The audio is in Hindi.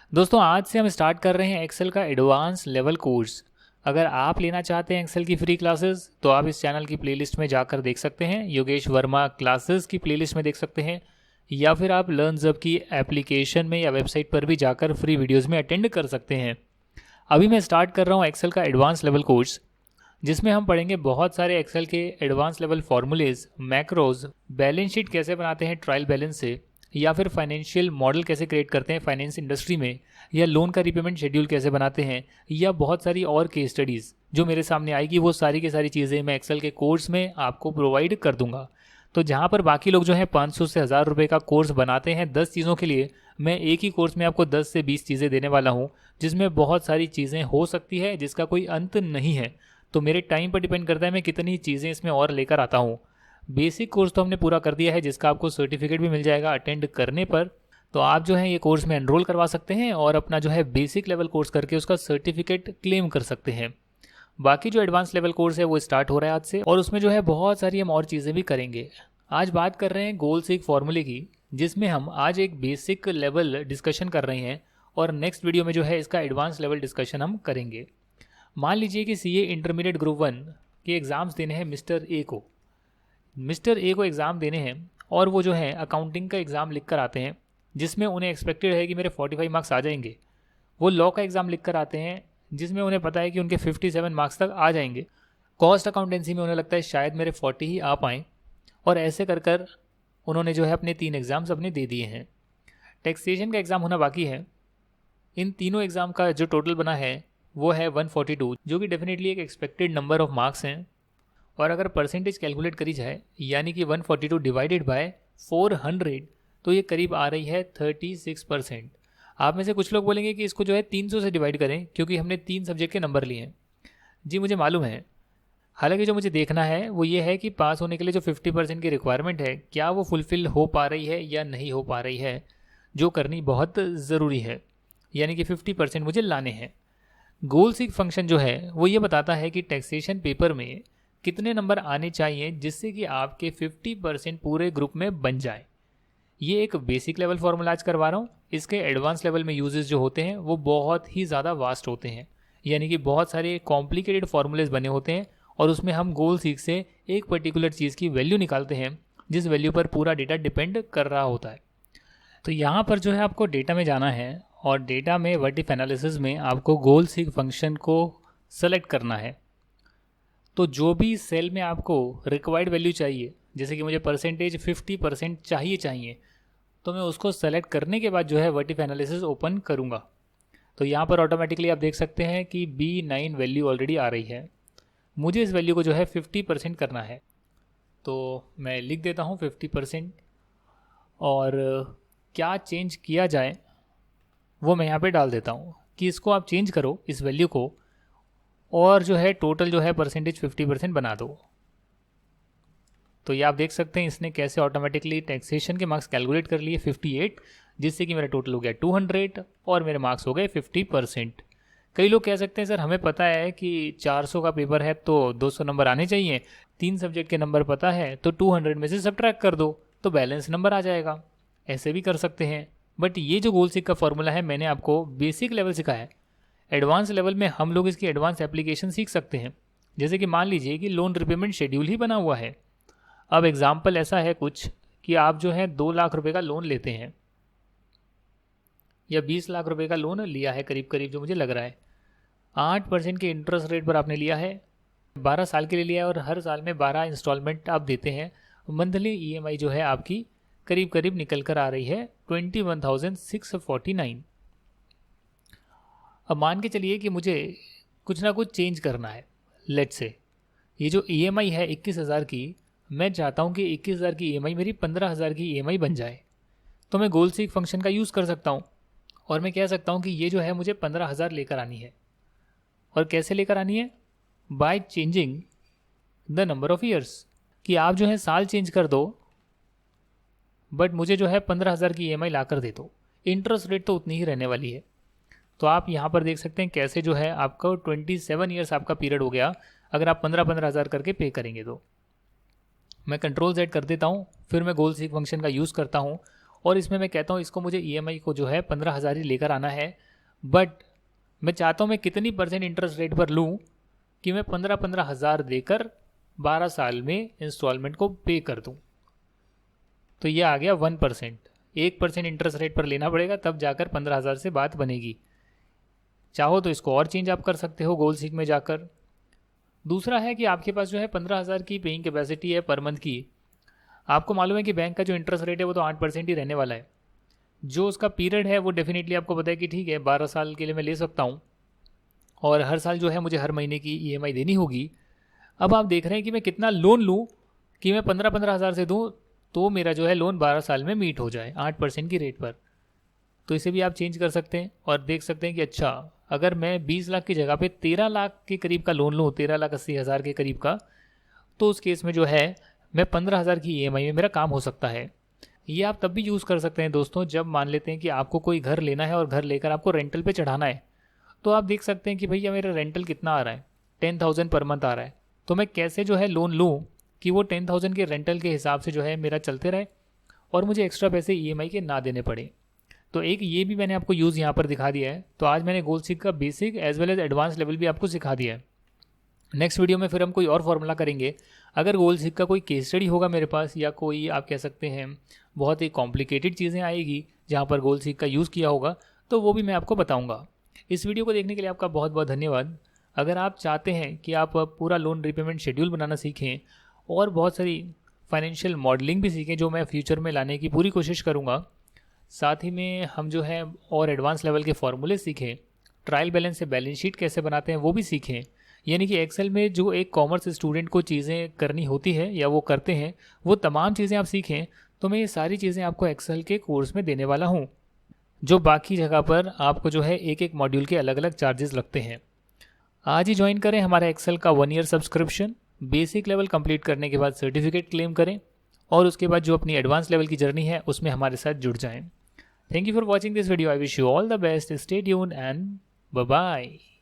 दोस्तों आज से हम स्टार्ट कर रहे हैं एक्सेल का एडवांस लेवल कोर्स। अगर आप लेना चाहते हैं एक्सेल की फ्री क्लासेस तो आप इस चैनल की प्लेलिस्ट में जाकर देख सकते हैं, योगेश वर्मा क्लासेस की प्लेलिस्ट में देख सकते हैं, या फिर आप लर्नजब की एप्लीकेशन में या वेबसाइट पर भी जाकर फ्री वीडियोस में अटेंड कर सकते हैं। अभी मैं स्टार्ट कर रहा हूँ एक्सेल का एडवांस लेवल कोर्स, जिसमें हम पढ़ेंगे बहुत सारे एक्सेल के advance level formulas, macros, balance sheet कैसे बनाते हैं ट्रायल बैलेंस से, या फिर फाइनेंशियल मॉडल कैसे क्रिएट करते हैं फाइनेंस इंडस्ट्री में, या लोन का रिपेमेंट शेड्यूल कैसे बनाते हैं, या बहुत सारी और केस स्टडीज़ जो मेरे सामने आएगी। वो सारी की सारी चीज़ें मैं एक्सेल के कोर्स में आपको प्रोवाइड कर दूंगा। तो जहाँ पर बाकी लोग जो है 500 से 1000 रुपये का कोर्स बनाते हैं 10 चीज़ों के लिए, मैं एक ही कोर्स में आपको 10 से 20 चीज़ें देने वाला हूँ, जिसमें बहुत सारी चीज़ें हो सकती है, जिसका कोई अंत नहीं है। तो मेरे टाइम पर डिपेंड करता है मैं कितनी चीज़ें इसमें और लेकर आता हूँ। बेसिक कोर्स तो हमने पूरा कर दिया है, जिसका आपको सर्टिफिकेट भी मिल जाएगा अटेंड करने पर। तो आप जो है ये कोर्स में एनरोल करवा सकते हैं और अपना जो है बेसिक लेवल कोर्स करके उसका सर्टिफिकेट क्लेम कर सकते हैं। बाकी जो एडवांस लेवल कोर्स है वो स्टार्ट हो रहा है आज से, और उसमें जो है बहुत सारी हम और चीज़ें भी करेंगे। आज बात कर रहे हैं गोल सीक फॉर्मूले की, जिसमें हम आज एक बेसिक लेवल डिस्कशन कर रहे हैं, और नेक्स्ट वीडियो में जो है इसका एडवांस लेवल डिस्कशन हम करेंगे। मान लीजिए कि सीए इंटरमीडिएट ग्रुप 1 के एग्ज़ाम्स देने हैं मिस्टर ए को एग्ज़ाम देने हैं, और वो जो है अकाउंटिंग का एग्ज़ाम लिख कर आते हैं, जिसमें उन्हें एक्सपेक्टेड है कि मेरे 45 मार्क्स आ जाएंगे। वो लॉ का एग्ज़ाम लिख कर आते हैं, जिसमें उन्हें पता है कि उनके 57 मार्क्स तक आ जाएंगे। कॉस्ट अकाउंटेंसी में उन्हें लगता है शायद मेरे 40 ही आ पाएँ, और ऐसे कर कर उन्होंने जो है अपने 3 एग्ज़ाम्स अपने दे दिए हैं। टैक्सेशन का एग्ज़ाम होना बाकी है। इन तीनों एग्ज़ाम का जो टोटल बना है वो है 142, जो कि डेफिनेटली एक एक्सपेक्टेड नंबर ऑफ मार्क्स हैं। और अगर परसेंटेज कैलकुलेट करी जाए, यानी कि 142 डिवाइडेड बाय 400, तो ये करीब आ रही है 36%। आप में से कुछ लोग बोलेंगे कि इसको जो है 300 से डिवाइड करें, क्योंकि हमने 3 सब्जेक्ट के नंबर लिए हैं। जी मुझे मालूम है, हालांकि जो मुझे देखना है वो ये है कि पास होने के लिए जो 50% की रिक्वायरमेंट है, क्या वो फुलफ़िल हो पा रही है या नहीं हो पा रही है, जो करनी बहुत ज़रूरी है। यानी कि 50% मुझे लाने हैं। गोल सीक फंक्शन जो है वो ये बताता है कि टैक्सेशन पेपर में कितने नंबर आने चाहिए जिससे कि आपके 50% पूरे ग्रुप में बन जाए। ये एक बेसिक लेवल फॉर्मूला आज करवा रहा हूँ। इसके एडवांस लेवल में यूजेस जो होते हैं वो बहुत ही ज़्यादा वास्ट होते हैं, यानी कि बहुत सारे कॉम्प्लिकेटेड फार्मूलेज बने होते हैं, और उसमें हम गोल सीक से एक पर्टिकुलर चीज़ की वैल्यू निकालते हैं, जिस वैल्यू पर पूरा डेटा डिपेंड कर रहा होता है। तो यहाँ पर जो है आपको डेटा में जाना है, और डेटा में वर्टिफ एनालिसिस में आपको गोल सीक फंक्शन को सेलेक्ट करना है। तो जो भी सेल में आपको रिक्वायर्ड वैल्यू चाहिए, जैसे कि मुझे परसेंटेज 50% चाहिए, तो मैं उसको सेलेक्ट करने के बाद जो है वर्टिफ एनालिसिस ओपन करूँगा। तो यहाँ पर ऑटोमेटिकली आप देख सकते हैं कि B9 वैल्यू ऑलरेडी आ रही है। मुझे इस वैल्यू को जो है 50% करना है, तो मैं लिख देता हूँ 50%। और क्या चेंज किया जाए वो मैं यहाँ पे डाल देता हूँ कि इसको आप चेंज करो इस वैल्यू को, और जो है टोटल जो है परसेंटेज 50% बना दो। तो ये आप देख सकते हैं इसने कैसे ऑटोमेटिकली टैक्सेशन के मार्क्स कैलकुलेट कर लिए 58, जिससे कि मेरा टोटल हो गया 200 और मेरे मार्क्स हो गए 50%। कई लोग कह सकते हैं सर हमें पता है कि 400 का पेपर है तो 200 नंबर आने चाहिए, 3 सब्जेक्ट के नंबर पता है तो 200 में से सब्ट्रैक्ट कर दो तो बैलेंस नंबर आ जाएगा। ऐसे भी कर सकते हैं, बट ये जो गोल सीक का फॉर्मूला है मैंने आपको बेसिक लेवल सिखाया है। एडवांस लेवल में हम लोग इसकी एडवांस एप्लीकेशन सीख सकते हैं। जैसे कि मान लीजिए कि लोन रिपेमेंट शेड्यूल ही बना हुआ है। अब एग्जाम्पल ऐसा है कुछ कि आप जो है 2 लाख रुपए का लोन लेते हैं, या 20 लाख रुपए का लोन लिया है करीब करीब, जो मुझे लग रहा है 8% के इंटरेस्ट रेट पर आपने लिया है, 12 साल के लिए लिया है, और हर साल में 12 इंस्टॉलमेंट आप देते हैं। मंथली ईएमआई जो है आपकी करीब करीब निकल कर आ रही है 21,649। अब मान के चलिए कि मुझे कुछ ना कुछ चेंज करना है। लेट से ये जो ईएमआई है 21,000 की, मैं चाहता हूँ कि 21,000 की ईएमआई मेरी 15,000 की ईएमआई बन जाए। तो मैं गोल सीक फंक्शन का यूज़ कर सकता हूँ, और मैं कह सकता हूँ कि ये जो है मुझे 15,000 लेकर आनी है। और कैसे लेकर आनी है? By changing the number of years, कि आप जो है साल चेंज कर दो, बट मुझे जो है 15,000 की ईएमआई ला कर दे दो। इंटरेस्ट रेट तो उतनी ही रहने वाली है। तो आप यहाँ पर देख सकते हैं कैसे जो है आपका 27 ईयर्स आपका पीरियड हो गया, अगर आप 15,000 करके पे करेंगे तो। मैं कंट्रोल Z कर देता हूँ, फिर मैं गोल सीक फंक्शन का यूज़ करता हूँ, और इसमें मैं कहता हूँ इसको मुझे EMI को जो है 15,000 ही लेकर आना है, बट मैं चाहता हूँ मैं कितनी परसेंट इंटरेस्ट रेट पर लूँ कि मैं 15,000 देकर 12 साल में इंस्टॉलमेंट को पे कर दूँ। तो ये आ गया 1%, 1% इंटरेस्ट रेट पर लेना पड़ेगा, तब जाकर 15,000 से बात बनेगी। चाहो तो इसको और चेंज आप कर सकते हो गोल सीक में जाकर। दूसरा है कि आपके पास जो है 15,000 की पेइंग कैपेसिटी है पर मंथ की। आपको मालूम है कि बैंक का जो इंटरेस्ट रेट है वो तो 8% ही रहने वाला है। जो उसका पीरियड है वो डेफिनेटली आपको पता है कि ठीक है 12 साल के लिए मैं ले सकता हूँ, और हर साल जो है मुझे हर महीने की EMI देनी होगी। अब आप देख रहे हैं कि मैं कितना लोन लूँ कि मैं 15,000 से दूँ तो मेरा जो है लोन 12 साल में मीट हो जाए 8% की रेट पर। तो इसे भी आप चेंज कर सकते हैं और देख सकते हैं कि अच्छा अगर मैं 20 लाख की जगह पे 13 लाख के करीब का लोन लूँ, 13,80,000 के करीब का, तो उस केस में जो है मैं 15,000 की EMI में मेरा काम हो सकता है। ये आप तब भी यूज़ कर सकते हैं दोस्तों जब मान लेते हैं कि आपको कोई घर लेना है और घर लेकर आपको रेंटल पे चढ़ाना है। तो आप देख सकते हैं कि भैया मेरा रेंटल कितना आ रहा है, 10,000 पर मंथ आ रहा है, तो मैं कैसे जो है लोन लूँ कि वो 10,000 के रेंटल के हिसाब से जो है मेरा चलते रहे और मुझे एक्स्ट्रा पैसे EMI के ना देने पड़े। तो एक ये भी मैंने आपको यूज़ यहाँ पर दिखा दिया है। तो आज मैंने गोल सीक का basic as well as advance level भी आपको सिखा दिया है। नेक्स्ट वीडियो में फिर हम कोई और फॉर्मूला करेंगे। अगर गोल सीक का कोई केस स्टडी होगा मेरे पास, या कोई आप कह सकते हैं बहुत ही कॉम्प्लिकेटेड चीज़ें आएगी जहाँ पर गोल सीक का यूज़ किया होगा, तो वो भी मैं आपको बताऊँगा। इस वीडियो को देखने के लिए आपका बहुत बहुत धन्यवाद। अगर आप चाहते हैं कि आप पूरा लोन रिपेमेंट शेड्यूल बनाना सीखें और बहुत सारी फाइनेंशियल मॉडलिंग भी सीखें जो मैं फ्यूचर में लाने की पूरी कोशिश करूँगा, साथ ही में हम जो है और एडवांस लेवल के फॉर्मूले सीखें, ट्रायल बैलेंस से बैलेंस शीट कैसे बनाते हैं वो भी सीखें, यानी कि एक्सेल में जो एक कॉमर्स स्टूडेंट को चीज़ें करनी होती है या वो करते हैं वो तमाम चीज़ें आप सीखें, तो मैं ये सारी चीज़ें आपको एक्सेल के कोर्स में देने वाला हूँ, जो बाकी जगह पर आपको जो है एक एक मॉड्यूल के अलग अलग चार्जेस लगते हैं। आज ही ज्वाइन करें हमारा एक्सेल का 1 year subscription. Basic level complete करने के बाद सर्टिफिकेट क्लेम करें और उसके बाद जो अपनी एडवांस लेवल की जर्नी है उसमें हमारे साथ जुड़ जाएं। Thank you for watching this video. I wish you all the best. Stay tuned and bye-bye.